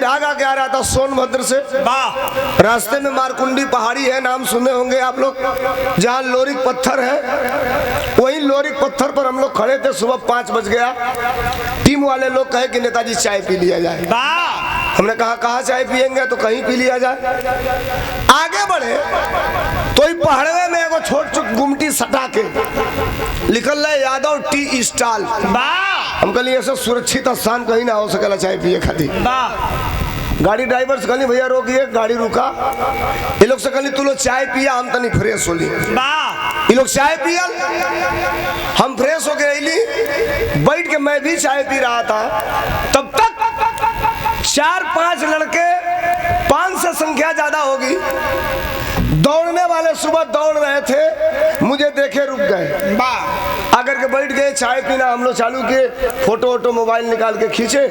विराग आके आ रहा था सोनभद्र से। रास्ते में मारकुंडी पहाड़ी है, नाम सुने होंगे आप लोग, जहाँ लोरिक पत्थर है। वही लोरिक पत्थर पर हम लोग खड़े थे। सुबह 5 बज गया। टीम वाले लोग कहे कि नेताजी चाय पी लिया जाए। हमने कहा कहाँ चाय पियेंगे, तो कहीं पी लिया जाए। आगे बढ़े तो पहाड़वे में एगो छोट छोट गुमटी सटा के लिखल है यादव टी स्टॉल। हम कहलिए ऐसा सुरक्षित स्थान कहीं ना हो सकेला चाय पिए खातिर। गाड़ी ड्राइवर से कहली भैया रोकिए, गाड़ी रुका। ये लोग से कहली तू लोग चाय पिया, हम तनी फ्रेश होली। ये लोग चाय पियल, हम फ्रेश हो गए। बैठ के मैं भी चाय पी रहा था। तब तक 4-5 लड़के, 5 से संख्या ज्यादा होगी, दौड़ने वाले सुबह दौड़ रहे थे, मुझे देखे रुक गए। आकर के बैठ गए, चाय पीना हम लोग चालू किए। फोटो वोटो मोबाइल निकाल के खींचे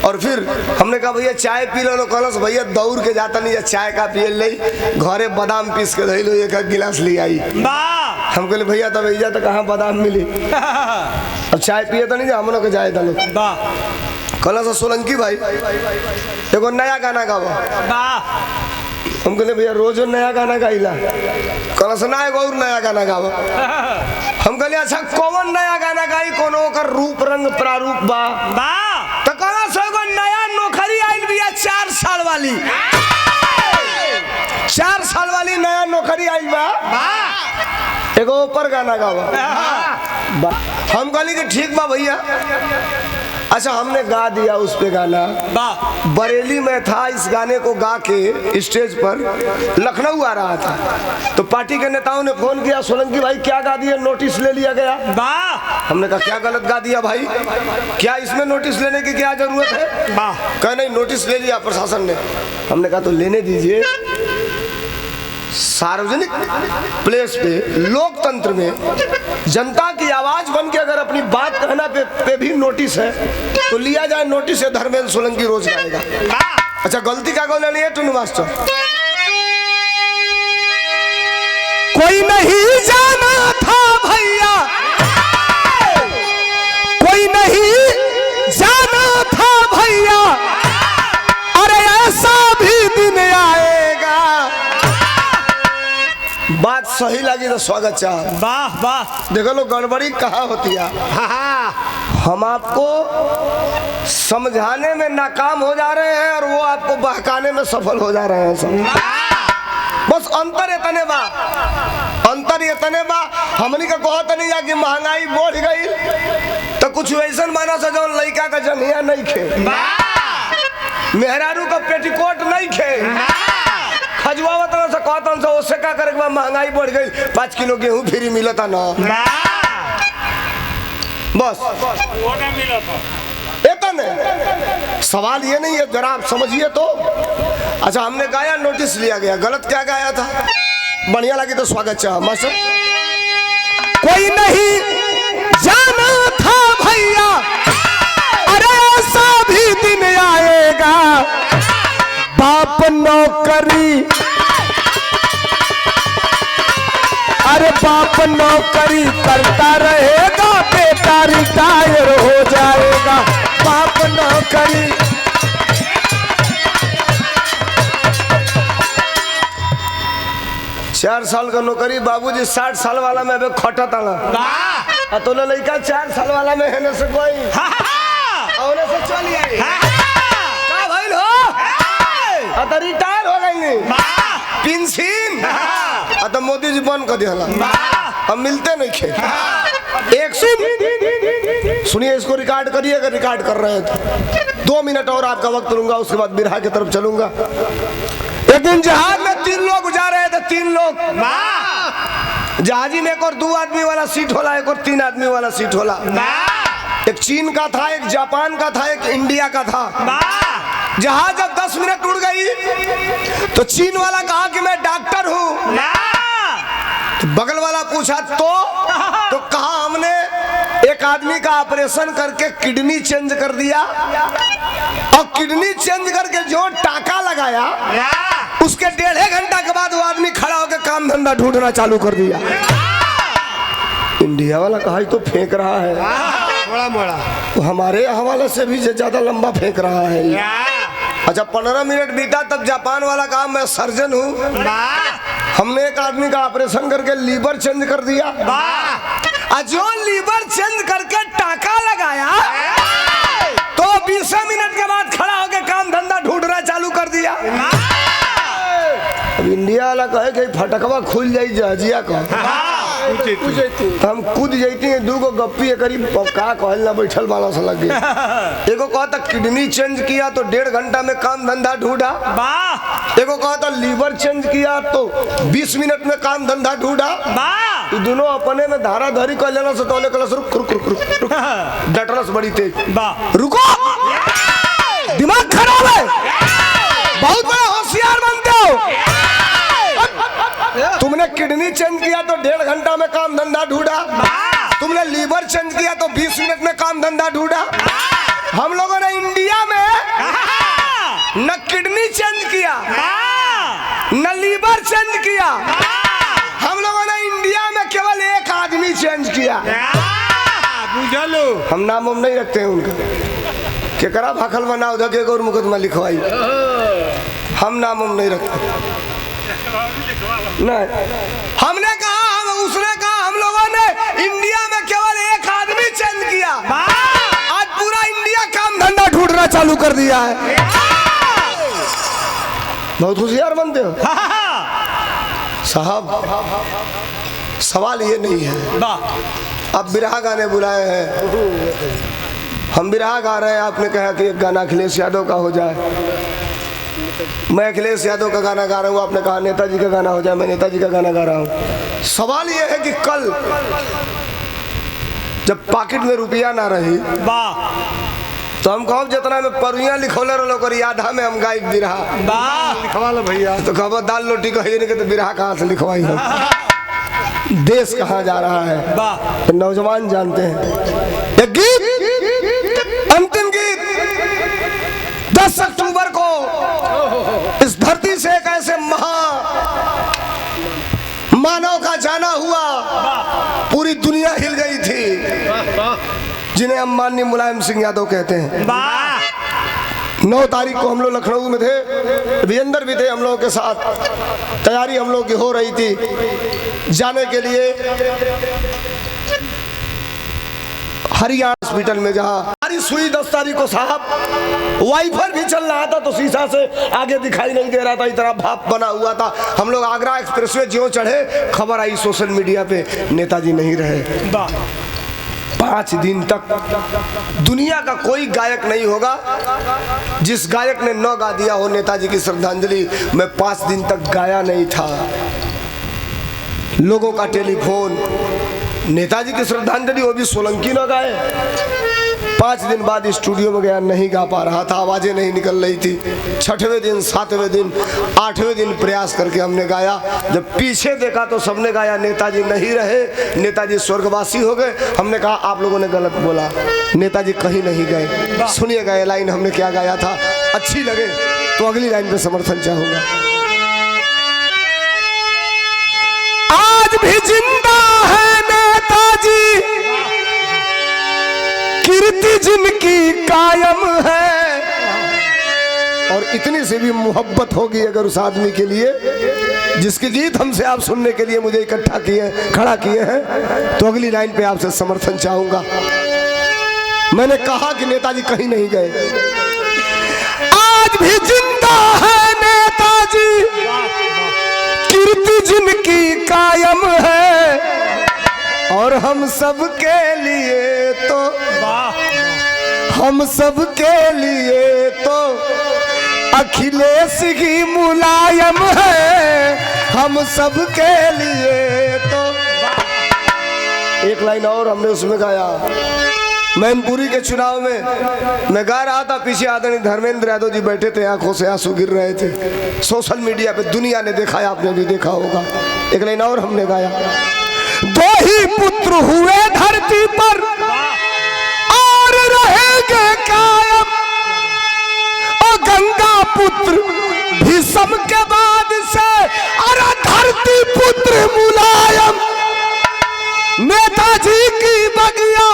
और फिर हमने कहा भैया चाय पी लो। कहलस भैया दौड़ के जाता नहीं है, चाय का पिए ले, घरे बादाम पीस के धैलो, एक गिलास ले आई। हम कहले भैया तब ऐजा तो कहाँ बादाम मिली, अब चाय पिए तो नहीं जा, हम लोग के जाए दलो। कहला सोलंकी भाई एगो नया गाना गाओ। हम कहले भैया रोज नया गाना गाइला। कहला सुना एगो और नया गाना गाओ। हम कहले अच्छा कौन नया गाना गाई, कोनो का रूप रंग प्रारूप बा। तो कहला से एगो नया नौकरी आइल बिया 4 साल वाली, 4 साल वाली नया नौकरी आइल बा, एगो ऊपर गाना गाओ। हम कहली कि ठीक बा भैया। अच्छा हमने गा दिया उस पे गाना। बरेली में था, इस गाने को गा के स्टेज पर लखनऊ आ रहा था। तो पार्टी के नेताओं ने फोन किया, सोलंकी भाई क्या गा दिया, नोटिस ले लिया गया। हमने कहा क्या गलत गा दिया भाई, क्या इसमें नोटिस लेने की क्या जरूरत है। कहा नहीं नोटिस ले लिया प्रशासन ने। हमने कहा तो लेने दीजिए। सार्वजनिक प्लेस पे लोकतंत्र में जनता की आवाज बन के अगर अपनी बात कहना पे भी नोटिस है तो लिया जाए नोटिस है। धर्मेंद्र सोलंकी रोज गाएगा। अच्छा गलती का गौना नहीं है टुनू मास्टर। कोई नहीं जाना था भैया, कोई नहीं जाना था भैया, अरे ऐसा भी दिन आएगा। बात सही लगी तो स्वागत चाह। वाह वाह, देखो लो गड़बड़ी कहाँ होती है। हम आपको समझाने में नाकाम हो जा रहे हैं और वो आपको बहकाने में सफल हो जा रहे हैं सब। बस अंतर इतने बा, अंतर इतने बा। हमनी का कहत नहीं जा कि महंगाई बढ़ गई तो कुछ वैसा माना से जो लड़का का जनिया नहीं खे, मेहरारू का पेटीकोट नहीं खे, खजुआवत से कहतन से उससे का करे महंगाई बढ़ गई, 5 किलो गेहूं फ्री मिलता ना, बस इतने। सवाल ये नहीं है, जरा आप समझिए तो। अच्छा हमने गाया, नोटिस लिया गया, गलत क्या गाया था, बढ़िया लगी तो स्वागत चाह मास्टर। कोई नहीं जाना था भैया, अरे ऐसा भी दिन आएगा, बाप नौकरी, अरे बाप नौकरी करता रहेगा, बेटा रिटायर हो जाएगा। बाप नौकरी, चार साल का नौकरी, बाबूजी 60 साल वाला में खटा था तो लड़का 4 साल वाला में है से कोई और से चली आई का भइल हो, तो रिटायर हो गई पेंशन, तो मोदी जी बंद कर दिया, अब मिलते नहीं खे। एक सुनिए, इसको रिकॉर्ड करिए अगर रिकॉर्ड कर रहे हैं तो। 2 मिनट और आपका वक्त लूंगा, उसके बाद बिरहा की तरफ चलूंगा। एक दिन जहाज में 3 लोग जा रहे थे, 3 लोग। जहाजी में एक और 2 आदमी वाला सीट होला, एक और 3 आदमी वाला सीट होला। एक चीन का था, एक जापान का था, एक इंडिया का था। जहाज जब 10 मिनट उड़ गई तो चीन वाला कहा कि मैं डॉक्टर हूँ। तो बगल वाला पूछा तो कहा हमने एक आदमी का ऑपरेशन करके किडनी चेंज कर दिया और किडनी चेंज करके जो टाका लगाया उसके 1.5 घंटा के बाद वो आदमी खड़ा होकर काम धंधा ढूंढना चालू कर दिया। इंडिया वाला कहा तो फेंक रहा है, बड़ा बड़ा तो हमारे हवाले से भी ज्यादा लंबा फेंक रहा है। अच्छा 15 मिनट बीता तब जापान वाला काम, मैं सर्जन हूँ, हमने एक आदमी का ऑपरेशन करके लीवर चेंज कर दिया। जो लीवर चेंज करके टाका लगाया तो 20 मिनट के बाद खड़ा होकर काम धंधा ढूंढना चालू कर दिया। अब इंडिया वाला कहे कि फटकवा खुल जाई जहाजिया का, हम कूद जाती दू गो गप्पी करीब का कहल ना बैठल वाला से लग गया। एगो कहता किडनी चेंज किया तो 1.5 घंटा में काम धंधा ढूंढा, एगो कहता लीवर चेंज किया तो 20 मिनट में काम धंधा ढूंढा। दोनों अपने में धारा धरी कर लेना से तोले कलस रुक रुक रुक रुक डटरस बड़ी तेज, रुको दिमाग खराब है, बहुत बड़ा होशियार बनते हो। तुमने किडनी चेंज किया तो 1.5 घंटा में काम धंधा ढूंढा, तुमने लीवर चेंज किया तो 20 मिनट में काम धंधा ढूंढा। हम लोगों ने इंडिया में न किडनी चेंज किया न लीवर चेंज किया, हम लोगों ने इंडिया में केवल एक आदमी चेंज किया। हम नाम हम नहीं रखते हैं उनका, केकरा भाखल बनाओ धके और मुकदमा लिखवाई, हम नाम हम नहीं रखते। नहीं, हमने कहा, उसने कहा, हम लोगों ने इंडिया में केवल एक आदमी चेंज किया, आज पूरा इंडिया काम धंधा ढूंढना चालू कर दिया है। बहुत होशियार बनते हो साहब। सवाल ये नहीं है आप बिरहा गाने बुलाए हैं, हम बिरहा गा रहे हैं, आपने कहा कि एक गाना अखिलेश यादव का हो जाए, मैं अखिलेश यादव का गाना गा रहा हूँ, आपने कहा नेताजी का गाना हो जाए, मैं नेताजी का गाना गा रहा हूँ। सवाल ये है कि कल जब पॉकेट में रुपया ना रही तो हम कहो जितना में परुइया लिखौले रहो कर यादा में हम गायक बिरहा लिखवा लो भैया, तो कहो दाल रोटी कहिए नहीं तो बिरहा कहाँ से लिखवाई हो। देश कहाँ जा रहा है तो नौजवान जानते हैं। एक गीत, अंतिम गीत 10 अक्टूबर को इस धरती से एक ऐसे मानव का जाना हुआ, पूरी दुनिया हिल गई थी, जिन्हें हम माननीय मुलायम सिंह यादव कहते हैं। 9 तारीख को हम लोग लखनऊ में थे, विजेंद्र भी थे हम लोगों के साथ, तैयारी हम लोग की हो रही थी जाने के लिए हरियाणा हॉस्पिटल में, जहाँ बारिश हुई 10 तारीख को साहब, वाइफर भी चल रहा था तो शीशा से आगे दिखाई नहीं दे रहा था, इतना भाप बना हुआ था। हम लोग आगरा एक्सप्रेसवे ज्यों चढ़े, खबर आई सोशल मीडिया पे नेताजी नहीं रहे। 5 दिन तक दुनिया का कोई गायक नहीं होगा जिस गायक ने न गा दिया हो नेताजी की श्रद्धांजलि। मैं 5 दिन तक गाया नहीं था, लोगों का टेलीफोन, नेताजी की श्रद्धांजलि वो भी सोलंकी न गाए। 5 दिन बाद स्टूडियो में गया, नहीं गा पा रहा था, आवाजें नहीं निकल रही थी। 6वें दिन, 7वें दिन, 8वें दिन प्रयास करके हमने गाया। जब पीछे देखा तो सबने गाया नेताजी नहीं रहे, नेताजी स्वर्गवासी हो गए। हमने कहा आप लोगों ने गलत बोला, नेताजी कहीं नहीं गए। सुनिएगा ये लाइन हमने क्या गाया था, अच्छी लगे तो अगली लाइन पे समर्थन चाहूंगा। आज भी जिंदा है नेताजी, कीर्ति जिनकी कायम है। और इतनी सी भी मोहब्बत होगी अगर उस आदमी के लिए जिसके गीत हमसे आप सुनने के लिए मुझे इकट्ठा किए, खड़ा किए हैं, तो अगली लाइन पे आपसे समर्थन चाहूंगा। मैंने कहा कि नेताजी कहीं नहीं गए, आज भी जिंदा है नेताजी, कीर्ति जिनकी कायम है। और हम सब के लिए तो, हम सब के लिए तो अखिलेश ही मुलायम है, हम सब के लिए तो। एक लाइन और हमने उसमें गाया, मैनपुरी के चुनाव में मैं गा रहा था, पीछे आदरणीय धर्मेंद्र यादव जी बैठे थे, आंखों से आंसू गिर रहे थे। सोशल मीडिया पे दुनिया ने देखा है, आपने भी देखा होगा। एक लाइन और हमने गाया, 2 ही पुत्र हुए धरती पर और रहेंगे कायम, और गंगा पुत्र भीष्म के बाद से अरे धरती पुत्र मुलायम। नेताजी की बगिया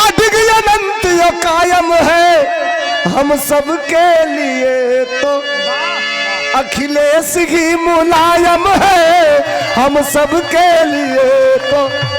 अडिग अनंत कायम है, हम सबके लिए तो अखिलेश ही मुलायम है, हम सबके लिए तो